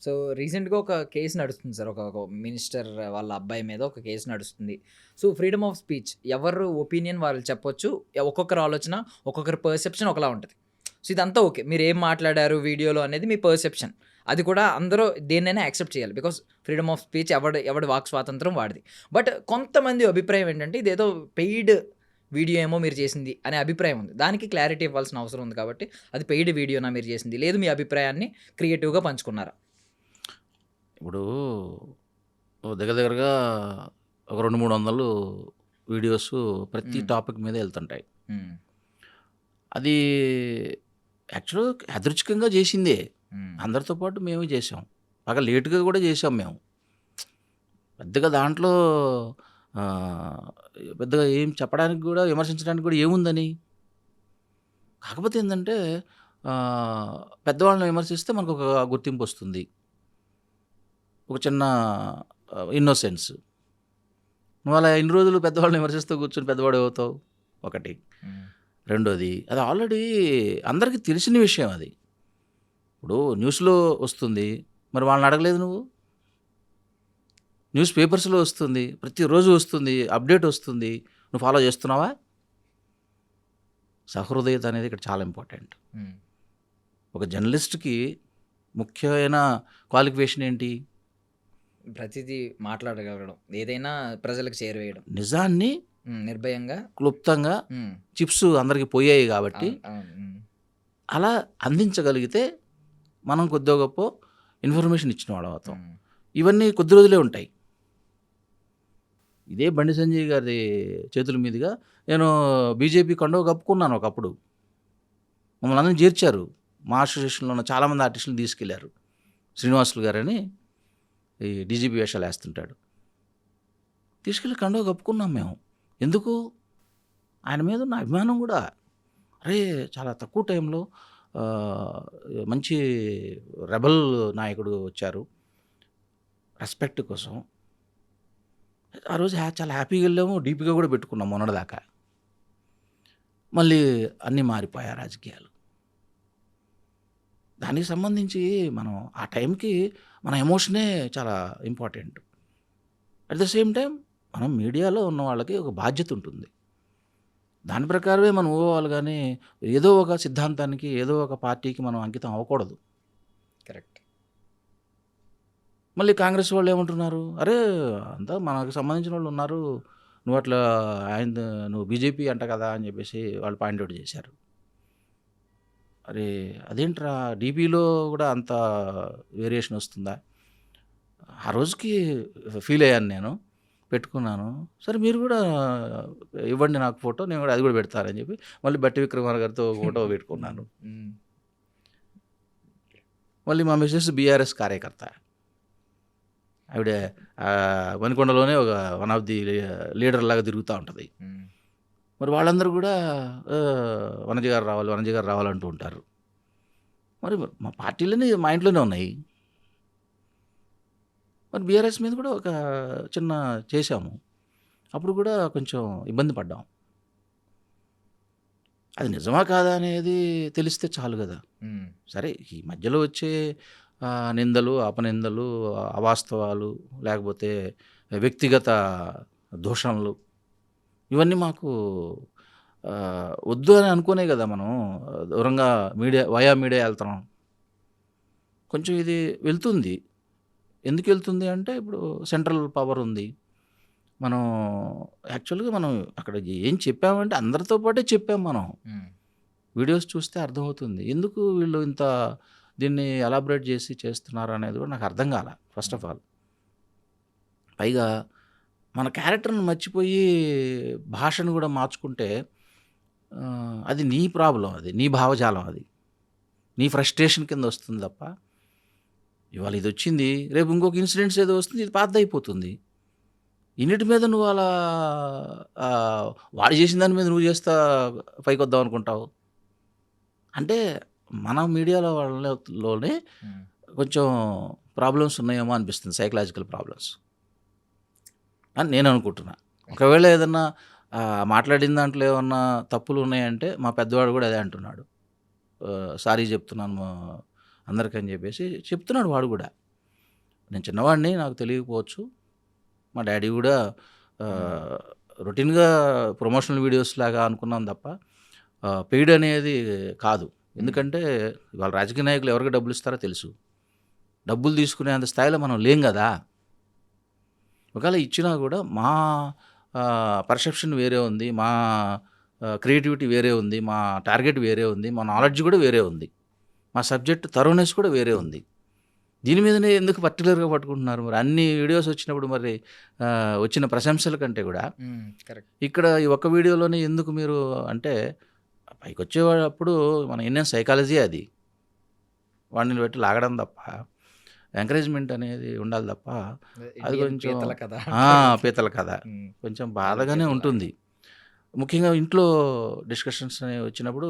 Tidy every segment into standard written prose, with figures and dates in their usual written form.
So, రీసెంట్‌గా ఒక case నడుస్తుంది సార్. ఒక మినిస్టర్ వాళ్ళ అబ్బాయి మీద ఒక కేస్ నడుస్తుంది. సో, ఫ్రీడమ్ ఆఫ్ స్పీచ్ ఎవరు ఒపీనియన్ వాళ్ళు చెప్పొచ్చు. ఒక్కొక్కరి ఆలోచన, ఒక్కొక్కరి పర్సెప్షన్ ఒకలా ఉంటది. సో, ఇదంతా ఓకే. మీరేం మాట్లాడారు వీడియోలో అనేది మీ పర్సెప్షన్. అది కూడా అందరూ దేన్నైనా యాక్సెప్ట్ చేయాలి. బికాజ్ ఫ్రీడమ్ ఆఫ్ స్పీచ్ ఎవడి వాక్ స్వాతంత్రం వాడిది. బట్ కొంతమంది అభిప్రాయం ఏంటంటే ఇదేదో పెయిడ్ వీడియో ఏమో మీరు చేసింది అనే అభిప్రాయం ఉంది. దానికి క్లారిటీ ఇవ్వాల్సిన అవసరం ఉంది కాబట్టి అది పెయిడ్ వీడియోనా మీరు చేసింది? లేదు మీ అభిప్రాయాన్ని క్రియేటివ్‌గా పంచుకున్నారా? ఇప్పుడు దగ్గర దగ్గరగా ఒక 2, 300 వీడియోస్ ప్రతి హ్మ్. టాపిక్ మీద ఎళ్తుంటాయి. హ్మ్. అది యాక్చువల్‌గా యాదృచ్ఛికంగా చేసిందే. హ్మ్. అందరితో పాటు మేము చేసాం. బాగా లేట్‌గా కూడా చేసాం మేము. పెద్దగా దాంట్లో ఆహ్, పెద్దగా ఏం చెప్పడానికి కూడా, విమర్శించడానికి కూడా ఏముందని? కాకపోతే ఏందంటే ఆహ్, పెద్దవాళ్ళని విమర్శిస్తే మనకొక గుర్తింపొస్తుంది. ఒక చిన్న ఇన్నోసెన్స్. నువ్వలా ఇన్ని రోజులు పెద్దవాళ్ళని విమర్శిస్తూ కూర్చొని పెద్దవాడివవుతావు. ఒకటి. హ్మ్. రెండోది అది ఆల్రెడీ అందరికీ తెలిసిన విషయం అది. ఇప్పుడు న్యూస్‌లో వస్తుంది. మరి వాళ్ళని అడగలేదు నువ్వు? న్యూస్ పేపర్స్‌లో వస్తుంది. ప్రతిరోజు వస్తుంది. అప్డేట్ వస్తుంది. నువ్వు ఫాలో చేస్తున్నావా? సహృదయత అనేది ఇక్కడ చాలా ఇంపార్టెంట్. హ్మ్. ఒక జర్నలిస్ట్‌కి ముఖ్యమైన క్వాలిఫికేషన్ ఏంటి? ప్రతీదీ మాట్లాడగలగడం. ఏదైనా ప్రజలకు చేరువేయడం. నిజాన్ని హ్మ్. నిర్భయంగా. క్లుప్తంగా హ్మ్. చిప్స్ అందరికి పోయాయి కాబట్టి అవును. అవును. హ్మ్. అలా అందించగలిగితే మనం కొద్దో గొప్పో ఇన్ఫర్మేషన్ ఇచ్చిన వాళ్ళం అవుతాం. హ్మ్. ఇవన్నీ కొద్ది రోజులే ఉంటాయి. ఇదే బండి సంజయ్ గారి చేతుల మీదుగా నేను బీజేపీ కండువా కప్పుకున్నాను ఒకప్పుడు. మమ్మల్ని అందరిని చేర్చారు. మా అసోసియేషన్‌లో ఉన్న చాలామంది ఆర్టిస్టులని తీసుకెళ్లారు. శ్రీనివాసులు గారని ఈ డీజీపీ వేషాలేస్తుంటాడు. తీసుకెళ్ళి కండువా కప్పుకున్నాం మేము. ఎందుకు? ఆయన మీద ఉన్న అభిమానం గూడా. అరే! చాలా తక్కువ టైంలో ఆహ్, మంచి రెబెల్ నాయకుడు వచ్చారు. రెస్పెక్ట్ కోసం. ఆ రోజు చాలా హ్యాపీగా ఎళ్ళాము. డీపీగా గూడా పెట్టుకున్నాం మొన్నటిదాకా. మళ్ళీ అన్నీ మారిపోయాయి రాజకీయాలు. దానికి సంబంధించి మనం ఆ టైంకి మన ఎమోషనే చాలా important. At the same time మనం మీడియాలో ఉన్న వాళ్ళకి ఒక బాధ్యత ఉంటుంది. దాని ప్రకారమే మనం ఊహవాలి గానీ, ఏదో ఒక సిద్ధాంతానికి, ఏదో ఒక పార్టీకి మనం అంకితం అవ్వకూడదు. కరెక్ట్. మళ్ళీ కాంగ్రెస్ వాళ్ళేమంటున్నారు, "అరే! అంతా మనకు సంబంధించిన వాళ్ళున్నారు. నువ్వట్లా నువ్వు బీజేపీ అంట కదా!" అని చెప్పేసి వాళ్ళు పాయింట్ ఔట్ చేశారు. అరే! అదేంట్రా డీపీలో గూడా అంత వేరియేషన్ వస్తుందా? ఆ రోజుకి ఫీలయ్యాను నేను. పెట్టుకున్నాను. సరే మీరు గూడా ఇవ్వండి నాకు ఫోటో. నేను గూడా అది గూడా పెడతానని చెప్పి మళ్ళీ బట్టి విక్రమార్క గారితో ఒక ఫోటో హ్మ్. పెట్టుకున్నాను. హ్మ్. మళ్ళీ మా మిసెస్ బీఆర్ఎస్ కార్యకర్త. ఆవిడ మణికొండలోనే ఒక వన్ ఆఫ్ ది లీడర్‌లాగా తిరుగుతా ఉంటది. హ్మ్. మరి వాళ్ళందరూ గూడా వనజ గారు రావాలి, వనజ గారు రావాలంటూ ఉంటారు. మరి మా పార్టీలన్నీ మా ఇంట్లోనే ఉన్నాయి. మరి బీఆర్ఎస్ మీద కూడా ఒక చిన్న చేశాము. అప్పుడు కూడా కొంచెం ఇబ్బంది పడ్డాం. అది నిజమా కాదా అనేది తెలిస్తే చాలు గదా! హ్మ్. సరే ఈ మధ్యలో వచ్చే నిందలు, అపనిందలు, అవాస్తవాలు లేకపోతే వ్యక్తిగత దూషణలు ఇవన్నీ మాకు వద్దు అని అనుకునే గదా! మనం దూరంగా మీడియా ఎళ్తున్నాం. కొంచెం ఇది వెళ్తుంది. ఎందుకెళ్తుంది అంటే ఇప్పుడు సెంట్రల్ పవర్ ఉంది. మనం యాక్చువల్‌గా మనం అక్కడ ఏం చెప్పామంటే అందరితో పాటే చెప్పాం మనం. హ్మ్. వీడియోస్ చూస్తే అర్థమవుతుంది. ఎందుకు వీళ్ళు ఇంత దీన్ని ఎలాబరేట్ చేసి చేస్తున్నారనేది కూడా నాకు అర్థం కాల ఫస్ట్ హ్మ్. Of all. పైగా మన క్యారెక్టర్‌ని మర్చిపోయి భాషను కూడా మార్చుకుంటే అది నీ ప్రాబ్లమ్ అది. నీ భావజాలం అది. నీ ఫ్రస్ట్రేషన్ కింద వస్తుంది తప్ప, ఇవాళ ఇదొచ్చింది. రేపు ఇంకొక ఇన్సిడెంట్స్ ఏదో వస్తుంది. ఇది పాతదయిపోతుంది. ఇన్నిటి మీద నువ్వు అలా ఆహ్, వాడు చేసిన దాని మీద నువ్వు చేస్తా పైకొద్దాం అనుకుంటావు. అంటే మన మీడియాలో వాళ్ళలోనే హ్మ్. కొంచెం ప్రాబ్లమ్స్ ఉన్నాయేమో అనిపిస్తుంది. సైకలాజికల్ ప్రాబ్లమ్స్ అని నేను అనుకుంటున్నా. ఒకవేళ ఏదన్నా మాట్లాడిన దాంట్లో ఏమన్నా తప్పులు ఉన్నాయంటే మా పెద్దవాడు కూడా అదే అంటున్నాడు. సారీ చెప్తున్నాను అందరికని చెప్పేసి చెప్తున్నాడు వాడు కూడా. నేను చిన్నవాడిని, నాకు తెలియకపోవచ్చు. మా డ్యాడీ కూడా రొటీన్గా ప్రమోషనల్ వీడియోస్ లాగా అనుకున్నాం తప్ప పెయిడ్ అనేది కాదు. ఎందుకంటే ఇవాళ రాజకీయ నాయకులు ఎవరికి డబ్బులు ఇస్తారో తెలుసు. డబ్బులు తీసుకునేంత స్థాయిలో మనం లేం కదా. ఒకవేళ ఇచ్చినా కూడా మా పర్సెప్షన్ వేరే ఉంది, మా క్రియేటివిటీ వేరే ఉంది, మా టార్గెట్ వేరే ఉంది, మా నాలెడ్జ్ కూడా వేరే ఉంది, మా సబ్జెక్ట్ థరోనెస్ కూడా వేరే ఉంది. దీని మీదనే ఎందుకు పర్టికులర్గా పట్టుకుంటున్నారు? మరి అన్ని వీడియోస్ వచ్చినప్పుడు మరి వచ్చిన ప్రశంసల కంటే కూడా కరెక్ట్. ఇక్కడ ఈ ఒక్క వీడియోలోనే ఎందుకు మీరు అంటే పైకి వచ్చేటప్పుడు మన ఇండియన్ సైకాలజీ అది. వాడిని పెట్టి లాగడం తప్ప ఎంకరేజ్మెంట్ అనేది ఉండాలి తప్ప అది కొంచెం పీతల కథ. పీతల కథ కొంచెం బాధగానే ఉంటుంది. ముఖ్యంగా ఇంట్లో డిస్కషన్స్ అనేవి వచ్చినప్పుడు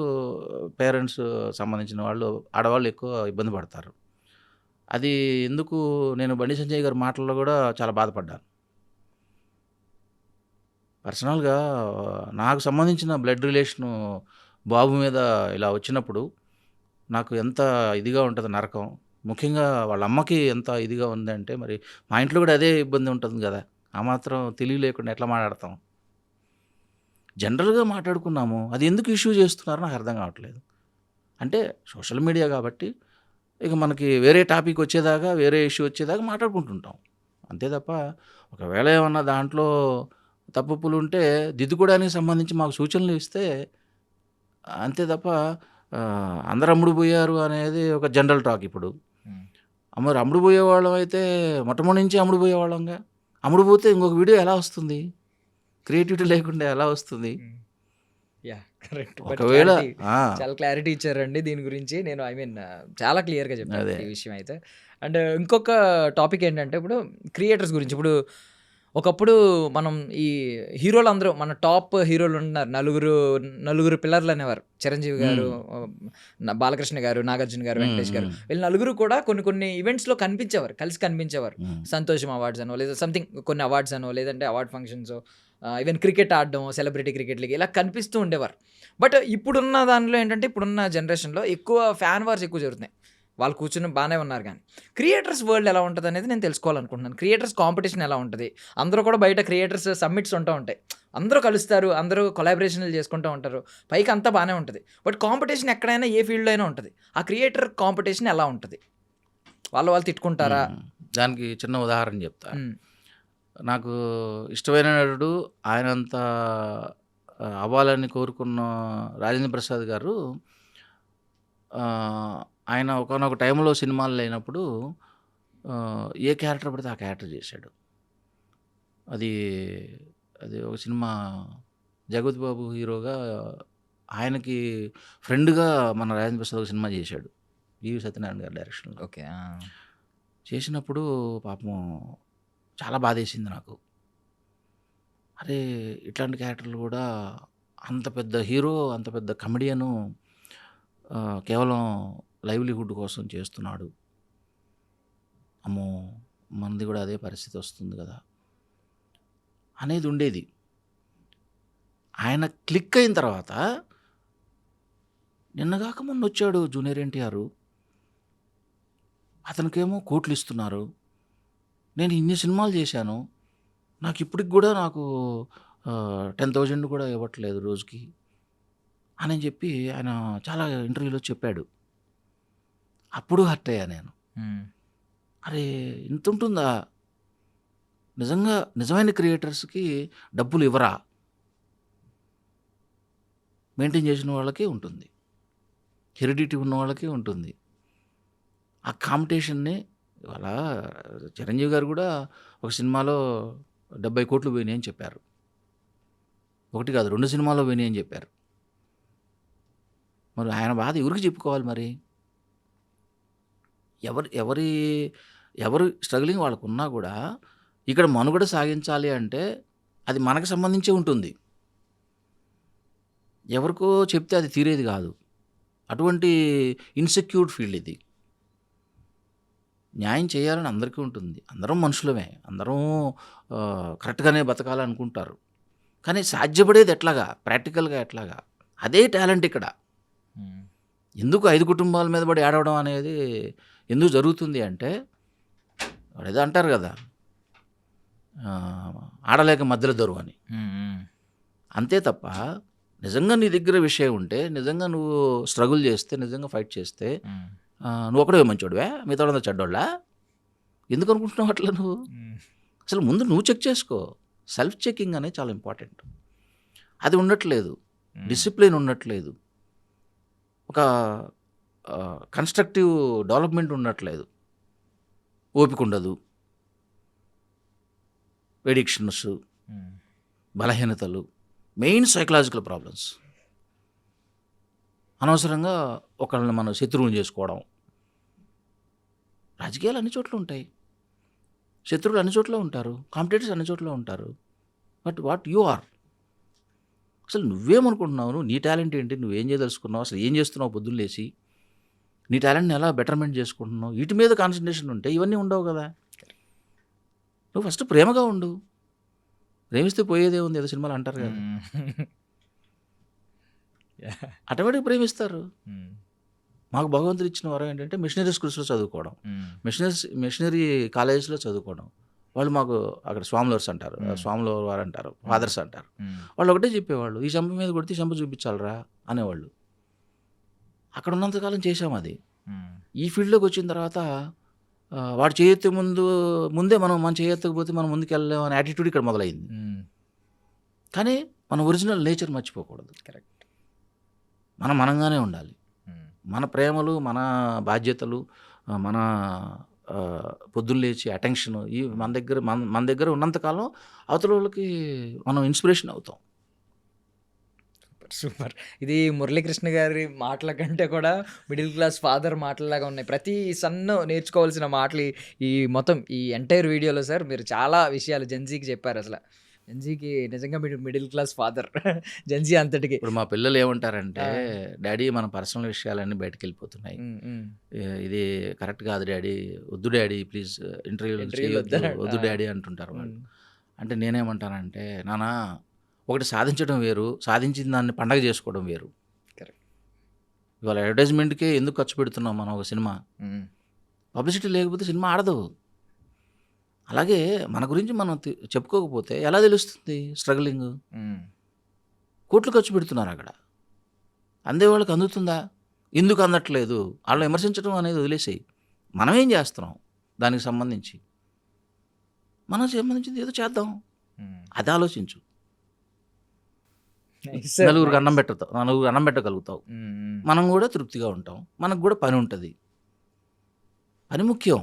పేరెంట్స్ సంబంధించిన వాళ్ళు, ఆడవాళ్ళు ఎక్కువ ఇబ్బంది పడతారు. అది ఎందుకు నేను బండి సంజయ్ గారి మాటల్లో కూడా చాలా బాధపడ్డాను. పర్సనల్గా నాకు సంబంధించిన బ్లడ్ రిలేషను బాబు మీద ఇలా వచ్చినప్పుడు నాకు ఎంత ఇదిగా ఉంటుంది నరకం. ముఖ్యంగా వాళ్ళ అమ్మకి ఎంత ఇదిగా ఉందంటే మరి మా ఇంట్లో కూడా అదే ఇబ్బంది ఉంటుంది కదా. ఆ మాత్రం తెలివి లేకుండా ఎట్లా మాట్లాడతాం? జనరల్గా మాట్లాడుకున్నాము, అది ఎందుకు ఇష్యూ చేస్తున్నారో నాకు అర్థం కావట్లేదు. అంటే సోషల్ మీడియా కాబట్టి ఇక మనకి వేరే టాపిక్ వచ్చేదాకా, వేరే ఇష్యూ వచ్చేదాకా మాట్లాడుకుంటుంటాం అంతే తప్ప, ఒకవేళ ఏమన్నా దాంట్లో తప్పులు ఉంటే దిద్దుకోవడానికి సంబంధించి మాకు సూచనలు ఇస్తే అంతే తప్ప అందరు అమ్ముడు పోయారు అనేది ఒక జనరల్ టాక్. ఇప్పుడు మరి అమ్ముడు పోయేవాళ్ళం అయితే మొట్టమొదటి నుంచి అమ్ముడు పోయేవాళ్ళంగా, అమ్ముడు పోతే ఇంకొక వీడియో ఎలా వస్తుంది? క్రియేటివిటీ లేకుండా ఎలా వస్తుంది? కరెక్ట్. ఒకవేళ చాలా క్లారిటీ ఇచ్చారండి దీని గురించి. నేను చాలా క్లియర్గా చెప్పాను అదే. ఈ విషయం అయితే. అండ్ ఇంకొక టాపిక్ ఏంటంటే ఇప్పుడు క్రియేటర్స్ గురించి. ఇప్పుడు ఒకప్పుడు మనం ఈ హీరోలు అందరూ మన టాప్ హీరోలు ఉన్నారు, నలుగురు పిల్లర్లు అనేవారు. చిరంజీవి గారు, బాలకృష్ణ గారు, నాగార్జున గారు, వెంకటేష్ గారు, వీళ్ళు నలుగురు కూడా కొన్ని ఈవెంట్స్లో కనిపించేవారు, కలిసి కనిపించేవారు. సంతోషం అవార్డ్స్ అనో, లేదా సంథింగ్ కొన్ని అవార్డ్స్ అనో, లేదంటే అవార్డ్ ఫంక్షన్స్, ఈవెన్ క్రికెట్ ఆడడం, సెలబ్రిటీ క్రికెట్ లీగ్, ఇలా కనిపిస్తూ ఉండేవారు. బట్ ఇప్పుడున్న దానిలో ఏంటంటే ఇప్పుడున్న జనరేషన్లో ఎక్కువ ఫ్యాన్ వార్స్ ఎక్కువ జరుగుతున్నాయి. వాళ్ళు కూర్చుని బాగానే ఉన్నారు, కానీ క్రియేటర్స్ వరల్డ్ ఎలా ఉంటుంది అనేది నేను తెలుసుకోవాలనుకుంటున్నాను. క్రియేటర్స్ కాంపిటీషన్ ఎలా ఉంటుంది? అందరూ కూడా బయట క్రియేటర్స్ సమ్మిట్స్ ఉంటూ ఉంటాయి, అందరూ కలుస్తారు, అందరూ కొలాబరేషన్లు చేసుకుంటూ ఉంటారు, పైకి అంతా బాగానే ఉంటుంది. బట్ కాంపిటీషన్ ఎక్కడైనా ఏ ఫీల్డ్లో అయినా ఉంటుంది. ఆ క్రియేటర్ కాంపిటీషన్ ఎలా ఉంటుంది? వాళ్ళు తిట్టుకుంటారా? దానికి చిన్న ఉదాహరణ చెప్తా. నాకు ఇష్టమైన నటుడు, ఆయనంత అవ్వాలని కోరుకున్న రాజేంద్ర ప్రసాద్ గారు ఆయన ఒకనొక టైంలో సినిమాలు లేనప్పుడు ఏ క్యారెక్టర్ పడితే ఆ క్యారెక్టర్ చేశాడు. అది ఒక సినిమా జగపతి బాబు హీరోగా, ఆయనకి ఫ్రెండ్గా మన రాజేంద్ర ప్రసాద్ ఒక సినిమా చేశాడు, ఈవి సత్యనారాయణ గారి డైరెక్షన్లో. ఓకే. చేసినప్పుడు పాపం చాలా బాధేసింది నాకు. అరే ఇట్లాంటి క్యారెక్టర్లు కూడా అంత పెద్ద హీరో, అంత పెద్ద కమెడియను కేవలం లైవ్లీహుడ్ కోసం చేస్తున్నాడు. అమ్మో, మనది కూడా అదే పరిస్థితి వస్తుంది కదా అనేది ఉండేది. ఆయన క్లిక్ అయిన తర్వాత నిన్నగాక మొన్న వచ్చాడు జూనియర్ ఎన్టీఆర్, అతనికేమో కోట్లు ఇస్తున్నారు. నేను ఇన్ని సినిమాలు చేశాను, నాకు ఇప్పటికి కూడా నాకు 10,000 కూడా ఇవ్వట్లేదు రోజుకి అని చెప్పి ఆయన చాలా ఇంటర్వ్యూలో చెప్పాడు. అప్పుడు హర్ట్ అయ్యా నేను. అరే ఇంత ఉంటుందా? నిజంగా నిజమైన క్రియేటర్స్కి డబ్బులు ఇవ్వరా? మెయింటైన్ చేసిన వాళ్ళకే ఉంటుంది, హెరిడిటీ ఉన్న వాళ్ళకే ఉంటుంది. ఆ కాంపిటీషన్ని ఇవాళ చిరంజీవి గారు కూడా ఒక సినిమాలో 70 కోట్లు పోయినాయి అని చెప్పారు. ఒకటి కాదు, 2 సినిమాలో పోయినాయి అని చెప్పారు. మరి ఆయన బాధ ఎవరికి చెప్పుకోవాలి? మరి ఎవరు స్ట్రగ్లింగ్ వాళ్ళకున్నా కూడా ఇక్కడ మనుగడ సాగించాలి అంటే అది మనకు సంబంధించి ఉంటుంది. ఎవరికో చెప్తే అది తీరేది కాదు. అటువంటి ఇన్సెక్యూర్డ్ ఫీల్డ్ ఇది. న్యాయం చేయాలని అందరికీ ఉంటుంది, అందరం మనుషులమే, అందరం కరెక్ట్గానే బతకాలనుకుంటారు. కానీ సాధ్యపడేది ఎట్లాగా, ప్రాక్టికల్గా ఎట్లాగా? అదే టాలెంట్ ఇక్కడ. ఎందుకు 5 కుటుంబాల మీద పడి ఏడవడం అనేది ఎందుకు జరుగుతుంది అంటే వాడేదో అంటారు కదా, ఆడలేక మధ్యలో దొరువు అని. అంతే తప్ప నిజంగా నీ దగ్గర విషయం ఉంటే, నిజంగా నువ్వు స్ట్రగుల్ చేస్తే, నిజంగా ఫైట్ చేస్తే, నువ్వు ఒకడే మంచోడివే, మిగతా వాళ్ళందరూ చెడ్డోళ్ళా? ఎందుకు అనుకుంటున్నావు అట్లా నువ్వు? అసలు ముందు నువ్వు చెక్ చేసుకో. సెల్ఫ్ చెకింగ్ అనేది చాలా ఇంపార్టెంట్. అది ఉండట్లేదు, డిసిప్లిన్ ఉండట్లేదు, ఒక కన్స్ట్రక్టివ్ డెవలప్మెంట్ ఉండట్లేదు, ఓపిక ఉండదు, ఎడిక్షన్స్, బలహీనతలు, మెయిన్ సైకలాజికల్ ప్రాబ్లమ్స్. అనవసరంగా ఒకళ్ళని మనం శత్రువుని చేసుకోవడం. రాజకీయాలు అన్ని చోట్ల ఉంటాయి, శత్రువులు అన్ని చోట్ల ఉంటారు, కాంపిటేటర్స్ అన్ని చోట్ల ఉంటారు. బట్ వాట్ యు ఆర్, అసలు నువ్వేమనుకుంటున్నావు, నువ్వు నీ టాలెంట్ ఏంటి, నువ్వేం చేయదలుచుకున్నావు, అసలు ఏం చేస్తున్నావు పొద్దున్న లేచి, నీ టాలెంట్ని ఎలా బెటర్మెంట్ చేసుకుంటున్నావు, వీటి మీద కాన్సన్ట్రేషన్ ఉంటే ఇవన్నీ ఉండవు కదా. నువ్వు ఫస్ట్ ప్రేమగా ఉండు. ప్రేమిస్తే పోయేదే ఉంది, ఏదో సినిమాలు అంటారు కదా, ఆటోమేటిక్ ప్రేమిస్తారు. మాకు భగవంతుడు ఇచ్చిన వరం ఏంటంటే మిషనరీ స్కూల్స్లో చదువుకోవడం, మిషనరీ కాలేజెస్లో చదువుకోవడం. వాళ్ళు మాకు అక్కడ స్వాములర్స్ అంటారు, స్వాముల వారు అంటారు, ఫాదర్స్ అంటారు. వాళ్ళు ఒకటే చెప్పేవాళ్ళు, ఈ చంప మీద కొడితే ఈ చంప చూపించాలరా అనేవాళ్ళు. అక్కడ ఉన్నంతకాలం చేసాం అది. ఈ ఫీల్డ్లోకి వచ్చిన తర్వాత వాడు చేయెత్తే ముందే మన చేయెత్తకపోతే మనం ముందుకు వెళ్ళలేము అనే యాటిట్యూడ్ ఇక్కడ మొదలైంది. కానీ మన ఒరిజినల్ నేచర్ మర్చిపోకూడదు. కరెక్ట్. మనంగానే ఉండాలి. మన ప్రేమలు, మన బాధ్యతలు, మన పొద్దున్న లేచి అటెన్షన్ ఈ మన దగ్గర ఉన్నంతకాలం అవతల వాళ్ళకి మనం ఇన్స్పిరేషన్ అవుతాం. సూపర్. ఇది మురళీకృష్ణ గారి మాటల కంటే కూడా మిడిల్ క్లాస్ ఫాదర్ మాటలలాగా ఉన్నాయి. ప్రతి సన్ను నేర్చుకోవాల్సిన మాటలు ఈ మొత్తం ఈ ఎంటైర్ వీడియోలో సార్ మీరు చాలా విషయాలు జెన్జీకి చెప్పారు. అసలు జెన్జీకి నిజంగా మీరు మిడిల్ క్లాస్ ఫాదర్ జెన్జీ అంతటికి. ఇప్పుడు మా పిల్లలు ఏమంటారంటే, డాడీ మన పర్సనల్ విషయాలన్నీ బయటకు వెళ్ళిపోతున్నాయి, ఇది కరెక్ట్ కాదు డాడీ, వద్దు డాడీ ప్లీజ్ ఇంటర్వ్యూలు వద్దు డాడీ అంటుంటారు వాళ్ళు. అంటే నేనేమంటానంటే, నానా ఒకటి సాధించడం వేరు, సాధించిన దాన్ని పండగ చేసుకోవడం వేరు. ఇవాళ అడ్వర్టైజ్మెంట్కే ఎందుకు ఖర్చు పెడుతున్నాం మనం ఒక సినిమా? పబ్లిసిటీ లేకపోతే సినిమా ఆడదు. అలాగే మన గురించి మనం చెప్పుకోకపోతే ఎలా తెలుస్తుంది స్ట్రగ్లింగ్? కోట్లు ఖర్చు పెడుతున్నారు అక్కడ, అందే వాళ్ళకి అందుతుందా? ఎందుకు అందట్లేదు? వాళ్ళు విమర్శించడం అనేది వదిలేసేయి. మనం ఏం చేస్తున్నాం దానికి సంబంధించి, మనం సంబంధించింది ఏదో చేద్దాం, అది ఆలోచించు. నలుగురికి అన్నం పెట్టగలుగుతావు, మనం కూడా తృప్తిగా ఉంటాం, మనకు కూడా పని ఉంటుంది. పని ముఖ్యం.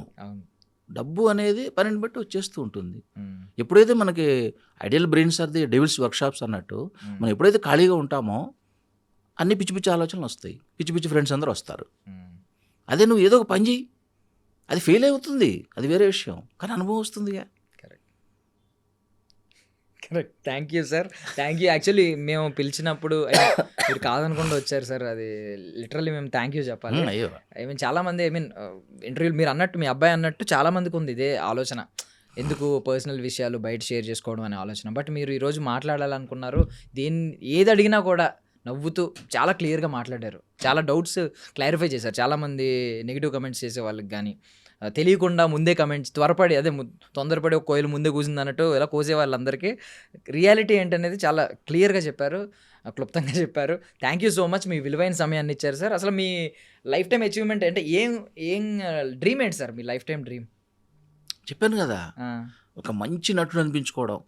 డబ్బు అనేది పనిని బట్టి వచ్చేస్తూ ఉంటుంది. ఎప్పుడైతే మనకి ideal brains are the devil's workshops అన్నట్టు, మనం ఎప్పుడైతే ఖాళీగా ఉంటామో అన్ని పిచ్చి పిచ్చి ఆలోచనలు వస్తాయి, పిచ్చి పిచ్చి ఫ్రెండ్స్ అందరూ వస్తారు. అదే నువ్వు ఏదో ఒక పని చేయి, అది ఫెయిల్ అవుతుంది, అది వేరే విషయం, కానీ అనుభవం వస్తుందిగా. Correct. Thank you sir, thank you. Actually మేము పిలిచినప్పుడు మీరు కాదనుకుండా వచ్చారు సార్, అది లిటరల్లీ మేము థ్యాంక్ యూ చెప్పాలి. చాలామంది ఇంటర్వ్యూలు మీరు అన్నట్టు, మీ అబ్బాయి అన్నట్టు చాలామందికి ఉంది ఇదే ఆలోచన, ఎందుకు పర్సనల్ విషయాలు బయట షేర్ చేసుకోవడం అనే ఆలోచన. బట్ మీరు ఈరోజు మాట్లాడాలనుకున్నారు, ఏది అడిగినా కూడా నవ్వుతూ చాలా క్లియర్గా మాట్లాడారు, చాలా డౌట్స్ క్లారిఫై చేశారు. చాలామంది నెగిటివ్ కమెంట్స్ చేసే వాళ్ళకి కానీ, తెలియకుండా ముందే కమెంట్స్, త్వరపడి తొందరపడి ఒక కోయిలు ముందే కూసింది అన్నట్టు ఇలా కోసే వాళ్ళందరికీ డ్రియాలిటీ ఏంటనేది చాలా క్లియర్గా చెప్పారు, క్లుప్తంగా చెప్పారు. థ్యాంక్ యూ సో మచ్, మీ విలువైన సమయాన్ని ఇచ్చారు సార్. అసలు మీ లైఫ్ టైం అచీవ్మెంట్ అంటే ఏం డ్రీమ్ ఏంటి సార్, మీ లైఫ్ టైం డ్రీమ్? చెప్పాను కదా, ఒక మంచి నటుడు అనిపించుకోవడం.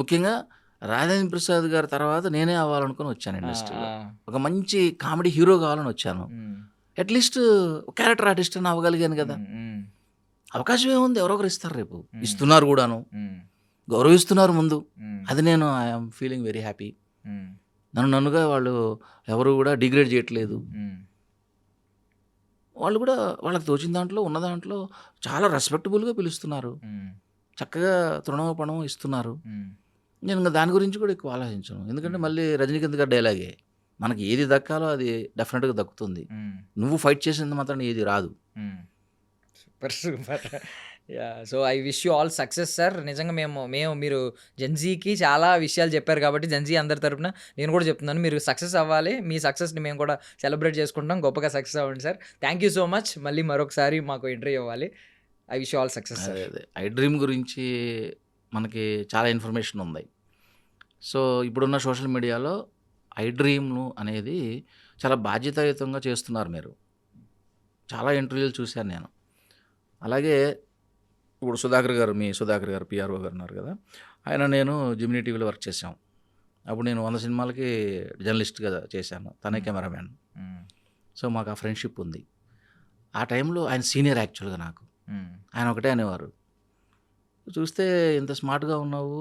ముఖ్యంగా రాజేంద్ర ప్రసాద్ గారి తర్వాత నేనే అవ్వాలనుకుని వచ్చాను ఇండస్ట్రీలో. ఒక మంచి కామెడీ హీరో కావాలని వచ్చాను. అట్లీస్ట్ క్యారెక్టర్ ఆర్టిస్ట్ అని అవ్వగలిగాను కదా. అవకాశం ఏముంది, ఎవరో ఒకరు ఇస్తారు, రేపు ఇస్తున్నారు కూడాను, గౌరవిస్తున్నారు ముందు. అది నేను ఐఎమ్ ఫీలింగ్ వెరీ హ్యాపీ. నన్నుగా వాళ్ళు ఎవరు కూడా డిగ్రేడ్ చేయట్లేదు. వాళ్ళు కూడా వాళ్ళకి తోచిన దాంట్లో ఉన్న దాంట్లో చాలా రెస్పెక్టబుల్గా పిలుస్తున్నారు, చక్కగా తృణమోపణం ఇస్తున్నారు. నేను ఇంకా దాని గురించి కూడా ఎక్కువ ఆలోచించను, ఎందుకంటే మళ్ళీ రజనీకాంత్ గారి డైలాగే, మనకి ఏది దక్కాలో అది డెఫినెట్గా దక్కుతుంది, నువ్వు ఫైట్ చేసేంత మాత్రం ఏది రాదు. Super super. So I wish you all success sir. నిజంగా మీరు జెన్జీకి చాలా విషయాలు చెప్పారు కాబట్టి జెన్జీ అందరి తరపున నేను కూడా చెప్తున్నాను, మీరు సక్సెస్ అవ్వాలి, మీ సక్సెస్ని మేము కూడా సెలబ్రేట్ చేసుకుంటాం, గొప్పగా సక్సెస్ అవ్వండి sir. Thank you so much. మళ్ళీ మరొకసారి మాకు ఇంటర్వ్యూ అవ్వాలి. I wish all success sir. అదే ఐ డ్రీమ్ గురించి మనకి చాలా ఇన్ఫర్మేషన్ ఉంది. సో ఇప్పుడున్న సోషల్ మీడియాలో ఐ డ్రీమ్ను అనేది చాలా బాధ్యతాయుతంగా చేస్తున్నారు మీరు. చాలా ఇంటర్వ్యూలు చూశాను నేను. అలాగే ఇప్పుడు మీ సుధాకర్ గారు పిఆర్ఓ గారు ఉన్నారు కదా, నేను జెమినీ టీవీలో వర్క్ చేసాం. అప్పుడు నేను 100 సినిమాలకి జర్నలిస్ట్గా చేశాను, తనే కెమెరామ్యాన్. సో మాకు ఆ ఫ్రెండ్షిప్ ఉంది. ఆ టైంలో ఆయన సీనియర్ యాక్చువల్గా నాకు. ఆయన ఒకటే అనేవారు, చూస్తే ఇంత స్మార్ట్గా ఉన్నావు,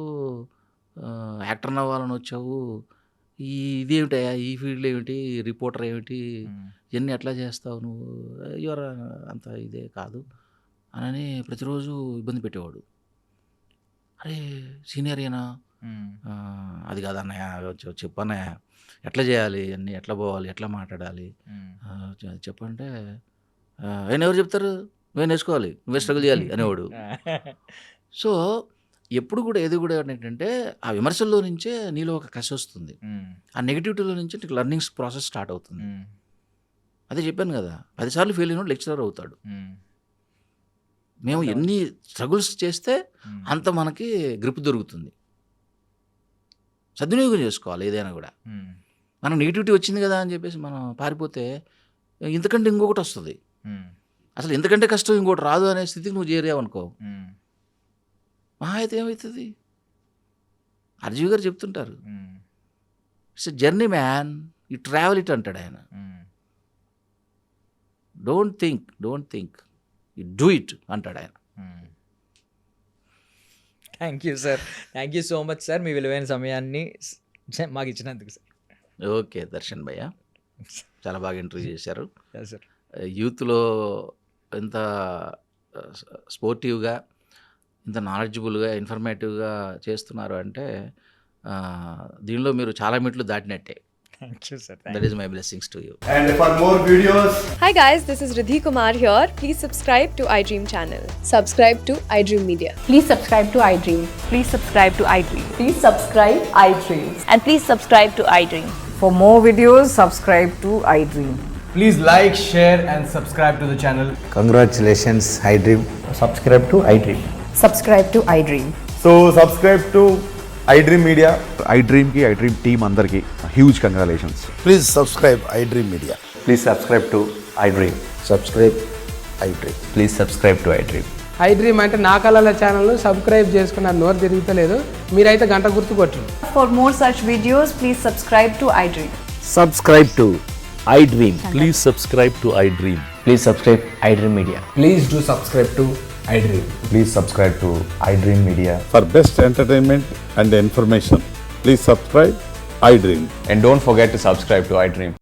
యాక్టర్ అవ్వాలని వచ్చావు, ఇదేమిటయా ఈ ఫీల్డ్ ఏమిటి, రిపోర్టర్ ఏమిటి, ఇవన్నీ ఎట్లా చేస్తావు నువ్వు, ఎవరు అంత ఇదే కాదు అని ప్రతిరోజు ఇబ్బంది పెట్టేవాడు. అరే సీనియర్ అయినా అది కాదన్నయ్య, చెప్పన్నయ్య ఎట్లా చేయాలి, అన్నీ ఎట్లా పోవాలి, ఎట్లా మాట్లాడాలి చెప్పంటే, ఆయన ఎవరు చెప్తారు, నువ్వే నేర్చుకోవాలి, నువ్వే స్ట్రగుల్ చేయాలి అనేవాడు. సో ఎప్పుడు కూడా ఏది కూడా ఏంటంటే ఆ విమర్శల్లో నుంచే నీలో ఒక కసి వస్తుంది, ఆ నెగిటివిటీలో నుంచే నీకు లర్నింగ్స్ ప్రాసెస్ స్టార్ట్ అవుతుంది. అదే చెప్పాను కదా, 10 సార్లు ఫెయిల్ అయిన లెక్చరర్ అవుతాడు. మేము ఎన్ని స్ట్రగుల్స్ చేస్తే అంత మనకి గ్రిప్ దొరుకుతుంది. సద్వినియోగం చేసుకోవాలి ఏదైనా కూడా. మనం నెగిటివిటీ వచ్చింది కదా అని చెప్పేసి మనం పారిపోతే ఇంతకంటే ఇంకొకటి వస్తుంది, అసలు ఇంతకంటే కష్టం ఇంకోటి రాదు అనే స్థితికి నువ్వు చేరావనుకో, మహా అయితే ఏమవుతుంది. అర్జీవి గారు చెప్తుంటారు, it's a journey man, you travel it అంటాడు ఆయన. Don't think you do it అంటాడు ఆయన. Thank you sir, thank you so much sir, మీ విలువైన సమయాన్ని మాకు ఇచ్చినందుకు సార్. ఓకే దర్శన్ భయ్య, చాలా బాగా ఇంటర్వ్యూ చేశారు. సార్ యూత్లో ఇంత స్పోర్టివ్గా, ఇంత నాలెడ్జబుల్గా, ఇన్ఫర్మేటివ్గా చేస్తున్నారు అంటే దీనిలో మీరు చాలా మెట్లు దాటినట్టే. Thank you sir. That is my blessings to you. And for more videos, Hi guys, this is Riddhi Kumar here. Please subscribe to iDream channel. Subscribe to iDream Media. Please subscribe to iDream. Please subscribe to iDream. Please subscribe iDream. And please subscribe to iDream. For more videos, subscribe to iDream. please like, share and subscribe to the channel. Congratulations, iDream. Subscribe to iDream. Subscribe to iDream. So subscribe to iDream Media. iDream ki iDream team andarki huge congratulations. Please subscribe iDream Media. Please subscribe to iDream. Subscribe iDream. Please subscribe to iDream. iDream అంటే నా కళల channel subscribe చేసుకున్న నోరు తిరుగుతలేదు, మీరైతే గంట గుర్తు కొట్టండి. For more such videos, please subscribe to iDream. Subscribe to iDream. Please subscribe to iDream. Please subscribe iDream Media. Please do subscribe to iDream. Please subscribe to iDream Media. For best entertainment and information, please subscribe iDream. And don't forget to subscribe to iDream.